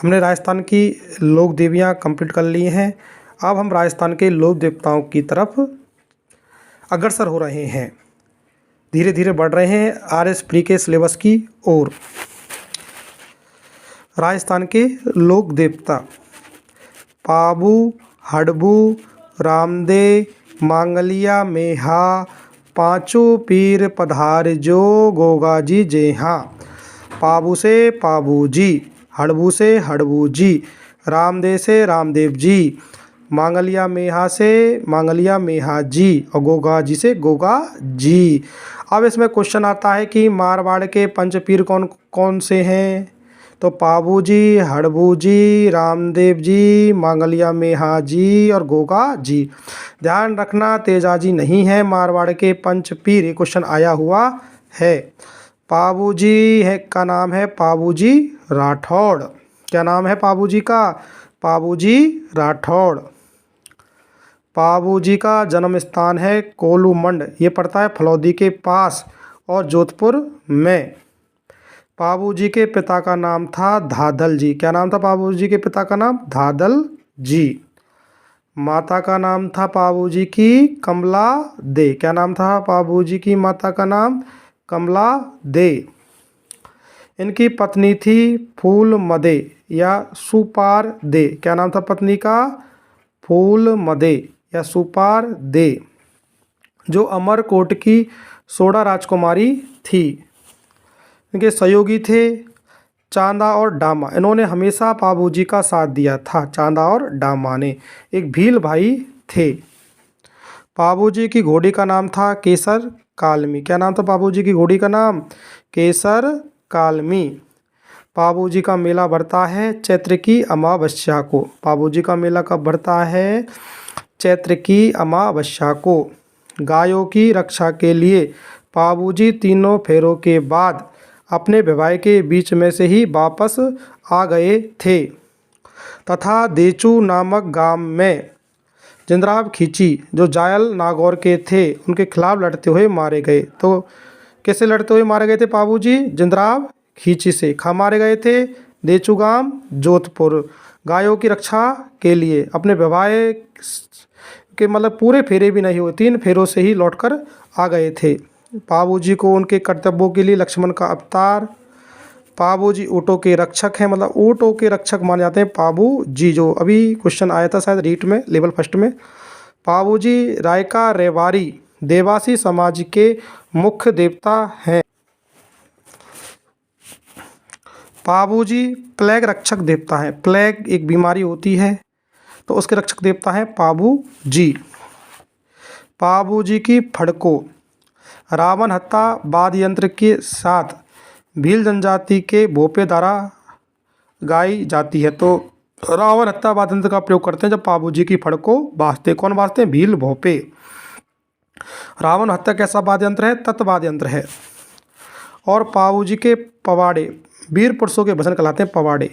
हमने राजस्थान की लोक देवियाँ कंप्लीट कर ली हैं। अब हम राजस्थान के लोक देवताओं की तरफ अग्रसर हो रहे हैं, धीरे धीरे बढ़ रहे हैं आरएस प्री के सिलेबस की ओर। राजस्थान के लोक देवता पाबू, हडबू, रामदे, मांगलिया मेहा, पांचों पीर पधार जो गोगा जी जेहा। पाबू से पाबू जी, हड़बू से हड़बू जी, रामदेव से रामदेव जी, मांगलिया मेहा से मांगलिया मेहा जी और गोगा जी से गोगा जी। अब इसमें क्वेश्चन आता है कि मारवाड़ के पंचपीर कौन कौन से हैं? तो पाबू जी, हड़बू जी, रामदेव जी, मांगलिया मेहा जी और गोगा जी। ध्यान रखना तेजाजी नहीं है मारवाड़ के पंचपीर, ये क्वेश्चन आया हुआ है। पाबू जी है का नाम है पाबू जी राठौड़। क्या नाम है पाबू जी का? पाबू जी राठौड़। पाबू जी का जन्म स्थान है कोलूमंड, ये पड़ता है फलौदी के पास और जोधपुर में। पाबू जी के पिता का नाम था धादल जी। क्या नाम था पाबू जी के पिता का नाम? धादल जी। माता का नाम था पाबू जी की कमला दे। क्या नाम था पाबू जी की माता का नाम? कमला दे। इनकी पत्नी थी फूल मदे या सुपार दे। क्या नाम था पत्नी का? फूल मदे या सुपार दे, जो अमरकोट की सोडा राजकुमारी थी। इनके सहयोगी थे चांदा और डामा। इन्होंने हमेशा पाबू जी का साथ दिया था। चांदा और डामा ने एक भील भाई थे। पाबू जी की घोड़ी का नाम था केसर कालमी। क्या नाम था पाबू जी की घोड़ी का नाम? केसर कालमी। पाबू जी का मेला बढ़ता है चैत्र की अमावस्या को। पाबू जी का मेला कब बढ़ता है? चैत्र की अमावस्या को। गायों की रक्षा के लिए पाबू जी तीनों फेरों के बाद अपने विवाह के बीच में से ही वापस आ गए थे तथा देचू नामक गांव में जिंद्राब खींची जो जायल नागौर के थे उनके खिलाफ लड़ते हुए मारे गए। तो कैसे लड़ते हुए मारे गए थे पाबू जी? जिंद्राब खींची से। कहाँ मारे गए थे? देचू गांव, जोधपुर। गायों की रक्षा के लिए अपने विवाह के मतलब पूरे फेरे भी नहीं हुए, 3 फेरों से ही लौटकर आ गए थे। पाबू जी को उनके कर्तव्यों के लिए लक्ष्मण का अवतार। पाबू जी ऊँटों के रक्षक हैं, मतलब ऊँटों के रक्षक माने जाते हैं पाबू जी, जो अभी क्वेश्चन आया था शायद रीट में लेवल फर्स्ट में। पाबू जी रायका रेवाड़ी देवासी समाज के मुख्य देवता हैं। पाबू जी प्लेग रक्षक देवता हैं। प्लेग एक बीमारी होती है तो उसके रक्षक देवता हैं पाबू जी। पाबू जी की फड़को रावण हत्या वाद्य यंत्र के साथ भील जनजाति के भोपे द्वारा गाई जाती है। तो रावण हत्या वाद्य यंत्र का प्रयोग करते हैं जब पाबू जी की फड़को बाजते। कौन बाजते हैं? भील भोपे। रावण हत्या कैसा वाद्य यंत्र है? तत् वाद्य यंत्र है। और पाबू जी के पवाड़े वीर पुरुषों के भजन कहलाते हैं पवाड़े।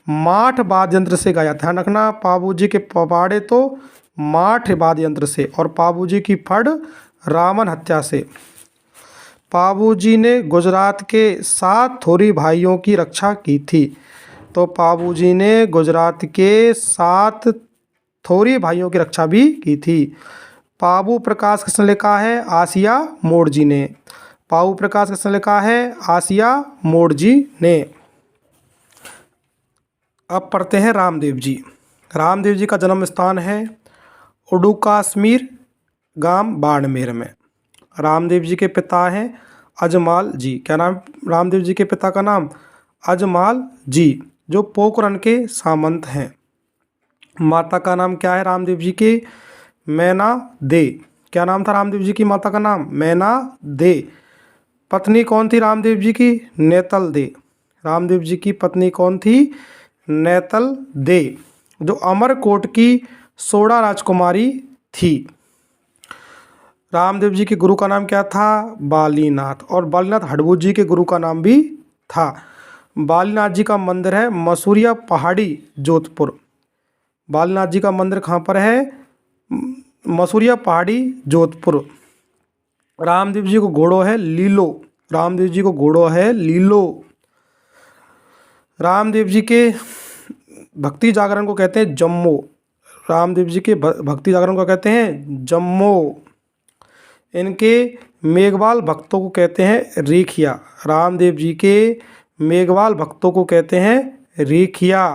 माठ वाद्य यंत्र से गाया। ध्यान रखना पाबू जी के पवाड़े तो माठ वाद्य यंत्र से और पाबू जी की फड़ रावण हत्या से। पाबू जी ने गुजरात के 7 थोरी भाइयों की रक्षा की थी। तो पाबू जी ने गुजरात के 7 थोरी भाइयों की रक्षा भी की थी। पाबू प्रकाश किसने लिखा है? आसिया मोड़जी ने। पाबू प्रकाश किसने लिखा है? आसिया मोड़जी ने। अब पढ़ते हैं रामदेव जी। रामदेव जी का जन्म स्थान है उडू कश्मीर गांव बाड़मेर में। रामदेव जी के पिता हैं अजमाल जी। क्या नाम रामदेव जी के पिता का नाम? अजमाल जी, जो पोखरन के सामंत हैं। माता का नाम क्या है रामदेव जी की? मैना दे। क्या नाम था रामदेव जी की माता का नाम? मैना दे। पत्नी कौन थी रामदेव जी की? नेतल दे। रामदेव जी की पत्नी कौन थी? नेतल दे, जो अमरकोट की सोडा राजकुमारी थी। रामदेव जी के गुरु का नाम क्या था? बालीनाथ। और बालीनाथ हड़बू जी के गुरु का नाम भी था। बालीनाथ जी का मंदिर है मसूरिया पहाड़ी, जोधपुर। बालीनाथ जी का मंदिर कहाँ पर है? मसूरिया पहाड़ी, जोधपुर। रामदेव जी को घोड़ो है लीलो। रामदेव जी को घोड़ो है लीलो। रामदेव जी के भक्ति जागरण को कहते हैं जम्मो। रामदेव जी के भक्ति जागरण को कहते हैं जम्मो। इनके मेघवाल भक्तों को कहते हैं रेखिया। रामदेव जी के मेघवाल भक्तों को कहते हैं रेखिया।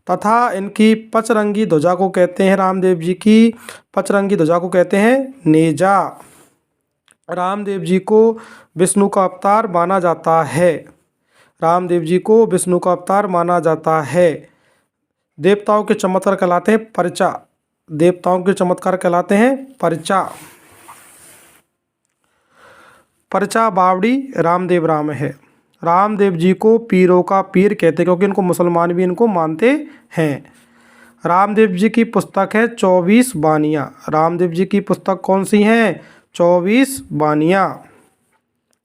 तथा इनकी पचरंगी ध्वजा को कहते हैं, रामदेव जी की पचरंगी ध्वजा को कहते हैं नेजा। रामदेव जी को विष्णु का अवतार माना जाता है। रामदेव जी को विष्णु का अवतार माना जाता है। देवताओं के चमत्कार कहलाते हैं परचा। देवताओं के चमत्कार कहलाते हैं परचा। परचा बावड़ी रामदेव राम है। रामदेव जी को पीरों का पीर कहते हैं क्योंकि इनको मुसलमान भी इनको मानते हैं। रामदेव जी की पुस्तक है 24 बानियाँ। रामदेव जी की पुस्तक कौन सी हैं? 24 बानियाँ।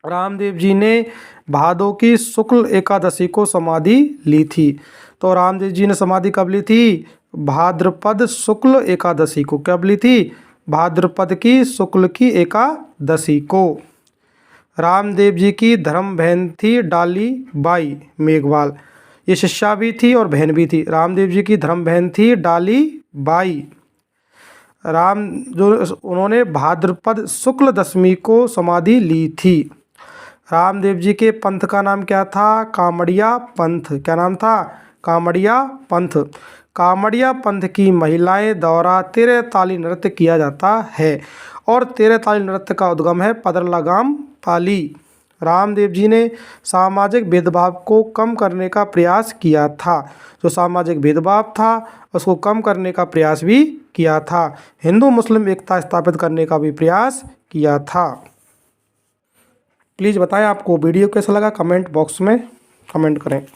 रामदेव जी ने भादों की शुक्ल एकादशी को समाधि ली थी। तो रामदेव जी ने समाधि कब ली थी? भाद्रपद शुक्ल एकादशी को। कब ली थी? भाद्रपद की शुक्ल की एकादशी को। रामदेव जी की धर्म बहन थी डाली बाई मेघवाल। ये शिष्या भी थी और बहन भी थी। रामदेव जी की धर्म बहन थी डाली बाई। उन्होंने भाद्रपद शुक्ल दशमी को समाधि ली थी। रामदेव जी के पंथ का नाम क्या था? कामड़िया पंथ। क्या नाम था? कामड़िया पंथ। कामड़िया पंथ की महिलाएं द्वारा 13 ताली नृत्य किया जाता है और 13 ताली नृत्य का उद्गम है पदरलागाम पाली। रामदेव जी ने सामाजिक भेदभाव को कम करने का प्रयास किया था। जो सामाजिक भेदभाव था उसको कम करने का प्रयास भी किया था। हिंदू मुस्लिम एकता स्थापित करने का भी प्रयास किया था। प्लीज़ बताएं आपको वीडियो कैसा लगा, कमेंट बॉक्स में कमेंट करें।